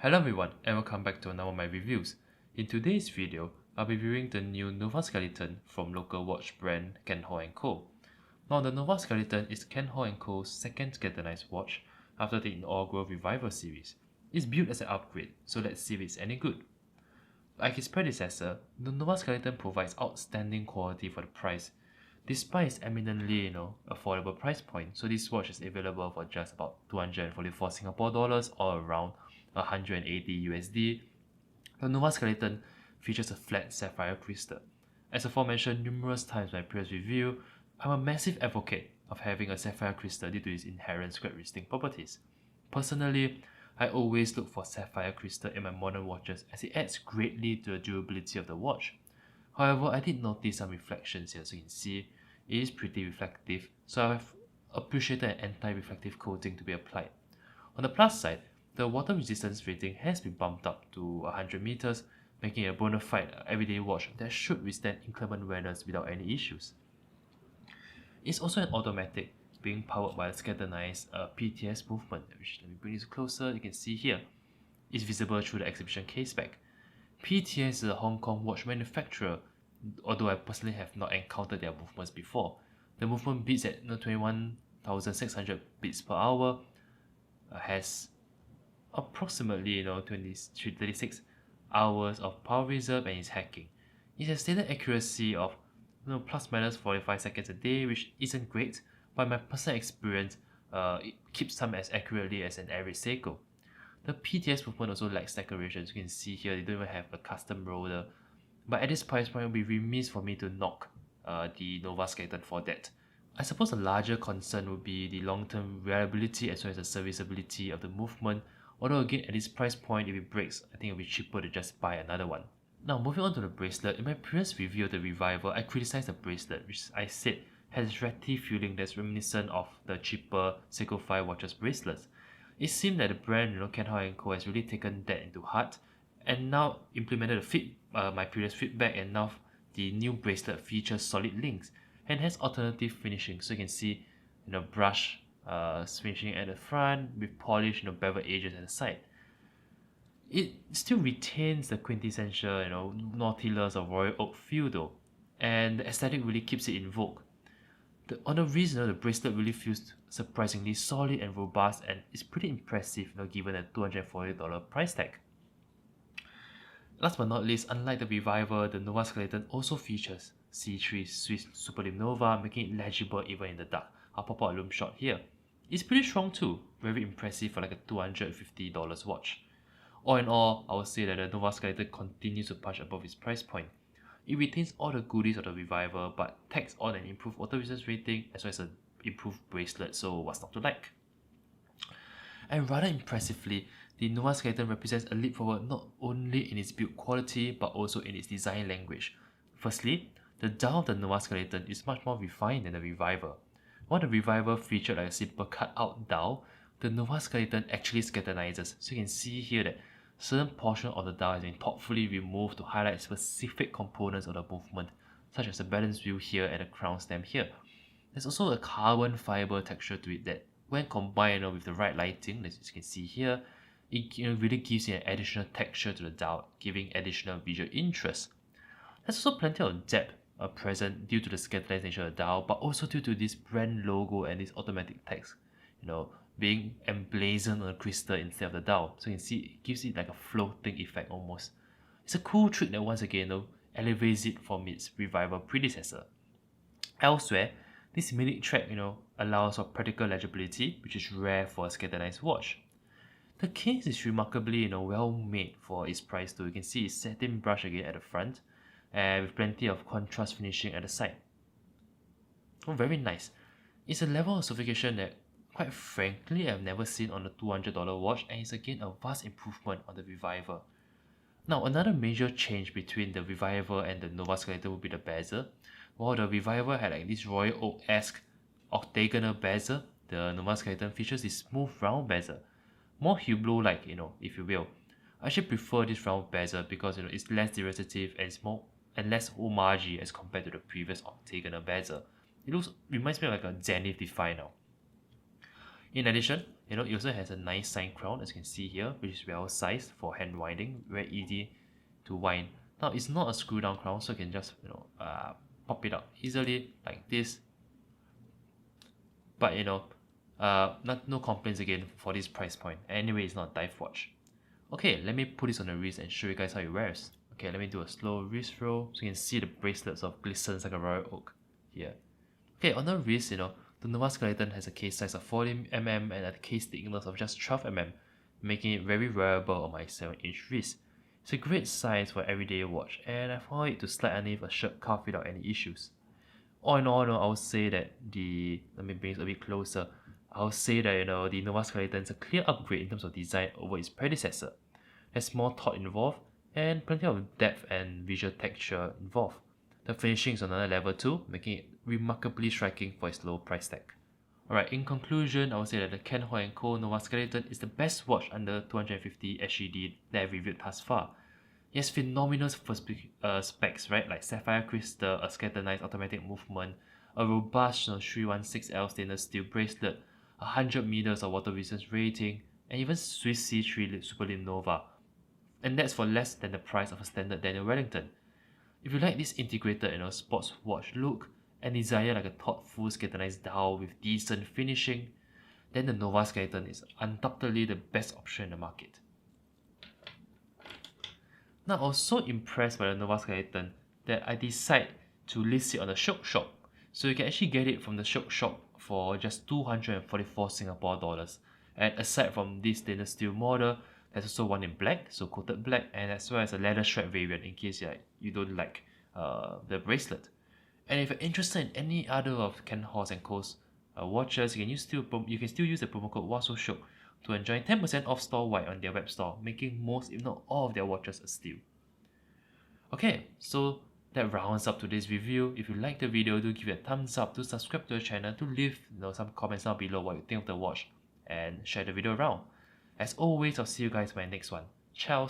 Hello everyone and welcome back to another of my reviews. In today's video, I'll be reviewing the new Nova Skeleton from local watch brand hall&co. Now the Nova Skeleton is hall&co's second skeletonized watch after the inaugural Revival series. It's built as an upgrade, so let's see if it's any good. Like its predecessor, the Nova Skeleton provides outstanding quality for the price. Despite its eminently, affordable price point, so this watch is available for just about 244 Singapore dollars or around 180 USD. The Nova Skeleton features a flat sapphire crystal. As aforementioned numerous times in my previous review, I'm a massive advocate of having a sapphire crystal due to its inherent scratch resisting properties. Personally, I always look for sapphire crystal in my modern watches as it adds greatly to the durability of the watch. However, I did notice some reflections here, so you can see it is pretty reflective, so I've appreciated an anti-reflective coating to be applied. On the plus side, the water resistance rating has been bumped up to 100 meters, making it a bona fide everyday watch that should withstand inclement weather without any issues. It's also an automatic, being powered by a skeletonized PTS movement, which let me bring this closer, you can see here. It's visible through the exhibition case back. PTS is a Hong Kong watch manufacturer, although I personally have not encountered their movements before. The movement beats at 21,600 beats per hour, has approximately 36 hours of power reserve and is hacking. It has stated accuracy of plus minus 45 seconds a day, which isn't great, but in my personal experience, it keeps time as accurately as an average Seiko. The PTS movement also lacks decoration. As you can see here, they don't even have a custom roller. But at this price point, it would be remiss for me to knock the Nova Skeleton for that. I suppose a larger concern would be the long-term reliability as well as the serviceability of the movement. Although again, at this price point, if it breaks, I think it will be cheaper to just buy another one. Now, moving on to the bracelet. In my previous review of the Revival, I criticized the bracelet, which I said has ratty feeling that's reminiscent of the cheaper Seiko 5 watches bracelets. It seemed that the brand, hall&co has really taken that into heart and now implemented my previous feedback, and now the new bracelet features solid links and has alternative finishing. So you can see, brush finishing at the front with polished, bevel edges at the side. It still retains the quintessential, Nautilus or Royal Oak feel though, and the aesthetic really keeps it in vogue. On the wrist, the bracelet really feels surprisingly solid and robust, and it's pretty impressive, given a $240 price tag. Last but not least, unlike the Revival, the Nova Skeleton also features C3 Swiss Superluminova, making it legible even in the dark. I'll pop out a loom shot here. It's pretty strong too, very impressive for like a $250 watch. All in all, I would say that the Nova Skeleton continues to punch above its price point. It retains all the goodies of the Revival, but tags on an improved water resistance rating as well as an improved bracelet, so what's not to like? And rather impressively, the Nova Skeleton represents a leap forward not only in its build quality but also in its design language. Firstly, the dial of the Nova Skeleton is much more refined than the Revival. While the Revival featured like a simple cut-out dial, the Nova Skeleton actually skeletonizes, so you can see here that certain portion of the dial has been thoughtfully removed to highlight specific components of the movement, such as the balance wheel here and the crown stem here. There's also a carbon fiber texture to it that, when combined with the right lighting, as you can see here, it really gives it an additional texture to the dial, giving additional visual interest. There's also plenty of depth present due to the skeletonized nature of the dial, but also due to this brand logo and this automatic text, being emblazoned on the crystal instead of the dial. So you can see it gives it like a floating effect almost. It's a cool trick that once again elevates it from its Revival predecessor. Elsewhere, this minute track allows for practical legibility, which is rare for a skeletonized watch. The case is remarkably well made for its price too. You can see it's satin brush again at the front and with plenty of contrast finishing at the side. Very nice. It's a level of sophistication that, quite frankly, I've never seen on a $200 watch, and it's again a vast improvement on the Revival. Now, another major change between the Revival and the Nova Skeleton would be the bezel. While the Revival had like this Royal Oak-esque octagonal bezel, the Nova Skeleton features this smooth round bezel. More Hublot-like, if you will. I actually prefer this round bezel because it's less derivative and it's more and less homage as compared to the previous octagonal bezel. It reminds me of like a Zenith Defy now. In addition, You know, it also has a nice sign crown, as you can see here, which is well sized for hand winding, very easy to wind. Now it's not a screw down crown, so you can just pop it out easily like this. But no complaints again for this price point. Anyway, it's not a dive watch. Okay, let me put this on the wrist and show you guys how it wears. Okay, let me do a slow wrist roll so you can see the bracelets of glistens like a royal oak here. Okay, on the wrist, the Nova Skeleton has a case size of 40mm and a case thickness of just 12mm, making it very wearable on my 7-inch wrist. It's a great size for everyday watch, and I found it to slide underneath a shirt cuff without any issues. All in all, I would say that let me bring it a bit closer. I would say that the Nova Skeleton is a clear upgrade in terms of design over its predecessor. There's more thought involved and plenty of depth and visual texture involved. The finishing is on another level too, making it remarkably striking for its low price tag. Alright, in conclusion, I would say that the Ken Ho & Co Nova Skeleton is the best watch under 250 SGD that I've reviewed thus far. It has phenomenal specs, right? Like sapphire crystal, a skeletonised automatic movement, a robust 316L stainless steel bracelet, 100 meters of water resistance rating, and even Swiss C3 Superluminova. And that's for less than the price of a standard Daniel Wellington. If you like this integrated sports watch look and desire like a thoughtful skeletonized dial with decent finishing, then the Nova Skeleton is undoubtedly the best option in the market. Now, I was so impressed by the Nova Skeleton that I decided to list it on the Shock Shop. So you can actually get it from the Shock Shop for just 244 Singapore dollars. And aside from this stainless steel model, there's also one in black, so coated black, and as well as a leather strap variant in case you don't like the bracelet. And if you're interested in any other of Ken Ho & Co.'s watches, you can still use the promo code WASOSHOK to enjoy 10% off store-wide on their web store, making most if not all of their watches a steal. Okay, so that rounds up today's review. If you like the video, do give it a thumbs up, to subscribe to the channel, to leave some comments down below what you think of the watch, and share the video around. As always, I'll see you guys in my next one. Ciao!